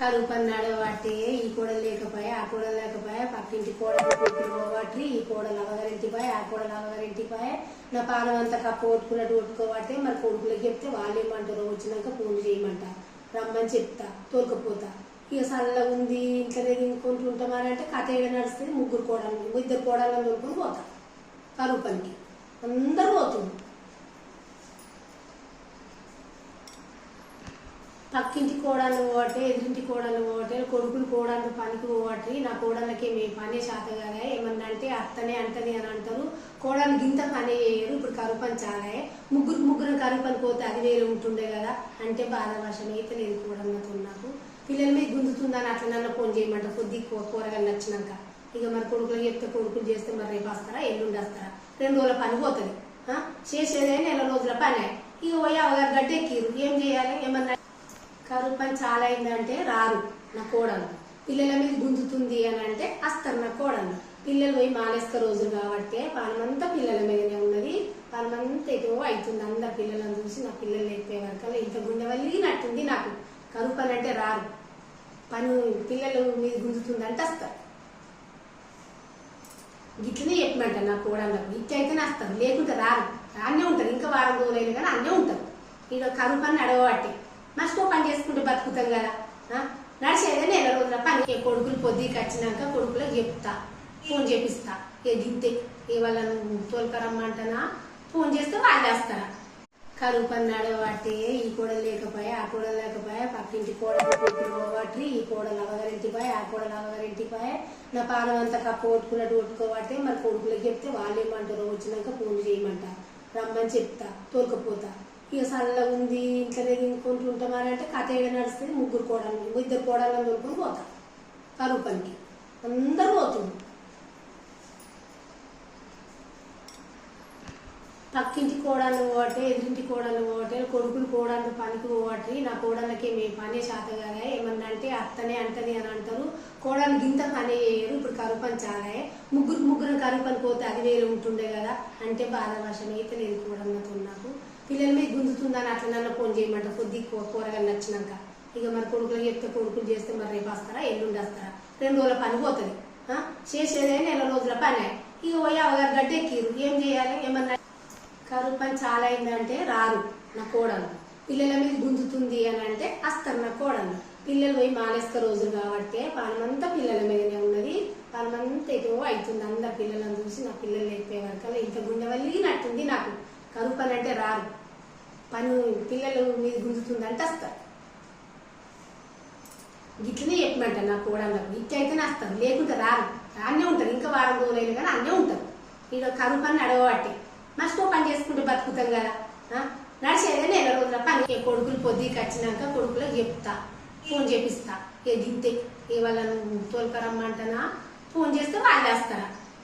కరువు పని నడవబట్టే ఈ కూడలు లేకపోయా ఆ కూడలు లేకపోయా పక్కింటి కోడలు కొడుకులు పోబట్టి ఈ కోడలు అవగారింటిపోయా ఆ కోడలు అవగారింటిపోయా నా పానం అంతా కప్పు కొట్టుకున్నట్టు కొట్టుకోబట్టే మరి కొడుకులకు చెప్తే వాళ్ళు ఏమంటారు వచ్చినాక ఫోన్ చేయమంటారు రమ్మని చెప్తా తోలుకపోతా ఇక చల్లగా ఉంది ఇంట్లోనే తినుకుంటూ ఉంటామనంటే కథ ఏడ నడుస్తుంది ముగ్గురు కోడలు ఇద్దరు కోడలను తోలుకొని పోతా కరువు పనికి అందరూ పోతుంది పక్కింటి కోడలు పోవటే ఎదురింటి కోడలు పోవటే కొడుకులు కోడలు పనికి పోవటి నా కోడళ్ళకి మీ పనే శాత కదా ఏమన్నా అంటే అత్తనే అంటది అని అంటారు కోడలు గింత పని చేయరు ఇప్పుడు కరువు పని చాలా ముగ్గురు కరువు పని పోతే అది వేరే ఉంటుండే కదా అంటే బాధ వర్షం అయితే లేదు కోడలతో నాకు పిల్లల మీద గుంజుతుందని అట్లా నన్ను ఫోన్ చేయమంట కొద్ది కూరగాయలు నచ్చినాక ఇక మరి కొడుకులు చెప్తే కొడుకులు చేస్తే మరి రేపు వస్తారా ఎల్లుండి వస్తారా 2 రోజుల పని పోతుంది చేసేదే 1 రోజుల పని ఇక పోయి అవగారు గట్టెక్కిరు ఏం చేయాలి ఏమన్నా కరువు పని చాలా అయిందంటే రారు నా కోడలు పిల్లల మీద గుంజుతుంది అని అంటే వస్తారు నా కోడలు పిల్లలు పోయి మాలేసుక రోజులు కాబట్టి పాలమంతా పిల్లల మీదనే ఉన్నది పాలమంతా ఎటో అవుతుంది అందరు పిల్లలను చూసి నా పిల్లలు లేకపోయే వరకు ఇంత గుండె వల్లినట్టుంది నాకు కరువు పని అంటే రారు పని పిల్లలు మీద గుంజుతుంది అంటే వస్తారు గిట్లనే చెప్పమంటారు నా కోడళ్ళకు ఇట్లయితేనే వస్తారు లేకుంటే రారు అన్నే ఉంటారు ఇంకా వారం రోజులైనా కానీ అన్నే ఉంటారు ఇక కరువు పని నడవబట్టి మస్తు పని చేసుకుంటూ బతుకుతాం కదా నడిచేదే 1 రోజుల పని కొడుకులు పొద్దుకి వచ్చినాక కొడుకులకు చెప్తా ఫోన్ చేపిస్తా గింతే వాళ్ళను తోలుకరమ్మంటనా ఫోన్ చేస్తే వాళ్ళు వేస్తారా కరువు పని నడవబట్టే ఈ కూడలు లేకపోయా ఆ కూడలు లేకపోయా పక్కింటి కోడలు కొడుకులు పోబట్టి ఈ కోడలు అవగారింటిపోయా ఆ కోడలు అవగారింటిపోయా నా పానం అంతా కప్పు కొట్టుకున్నట్టు కొట్టుకోబట్టే మరి కొడుకులకు చెప్తే వాళ్ళు ఏమంటారు వచ్చినాక ఫోన్ చేయమంటారు రమ్మని చెప్తా తోలుకపోతా ఇక చల్లగా ఉంది ఇంట్లోనే తినుకుంటూ ఉంటామనంటే కథ ఏడ నడుస్తుంది ఇద్దరు కోడలను తోలుకొని పోతా కరువు పనికి అందరూ పోతుంది పక్కింటి కోడలు పోవటే ఎదురింటి కోడలు పోవటే కొడుకులు కోడలు పనికి పోవటి నా కోడళ్ళకి మీ పనే శాత కదా ఏమన్నా అంటే అత్తనే అంటది అని అంటారు కోడలు గింత పని చేయరు ఇప్పుడు కరువు పని చాలా ముగ్గురు కరువు పని పోతే అది వేరే ఉంటుండే కదా అంటే బాధ వర్షం అయితే లేదు కోడళ్ళతో నాకు పిల్లల మీద గుంజుతుందని అట్లా నన్ను ఫోన్ చేయమంట కొద్ది కూరగాయలు నచ్చినాక ఇక మరి కొడుకులు చెప్తే కొడుకులు చేస్తే మరి రేపు వస్తారా ఎల్లుండి వస్తారా 2 రోజుల పని పోతుంది చేసేదే 1 రోజుల పని ఇక పోయి అవగారు గట్టెక్కిరు ఏం చేయాలి ఏమన్నా కరువు పని చాలా అయిందంటే రారు నా కోడలు పిల్లల మీద గుంజుతుంది అని అంటే వస్తారు నా కోడలు పిల్లలు పోయి మాలేసుక రోజులు కాబట్టి పాలమంతా పిల్లల మీదనే ఉన్నది పాలమంతా ఎటో అవుతుంది అందరు పిల్లలను చూసి నా పిల్లలు లేకపోయే వరకు ఇంత గుండె వల్లినట్టుంది నాకు కరువు పని అంటే రారు పని పిల్లలు మీద గుంజుతుంది అంటే వస్తారు గిట్లనే చెప్పమంటారు నా కోడళ్ళకు ఇట్లయితేనే వస్తారు లేకుంటే రారు అన్నే ఉంటారు ఇంకా వారం రోజులైనా కానీ అన్నే ఉంటారు ఇక కరువు పని నడవబట్టి మస్తు పని చేసుకుంటూ బతుకుతాం కదా నడిచేదే 1 రోజుల పని కొడుకులు పొద్దుకి వచ్చినాక కొడుకులకు చెప్తా ఫోన్ చేపిస్తా గింతే వాళ్ళను తోలుకరమ్మంటనా ఫోన్ చేస్తే వాళ్ళు వేస్తారా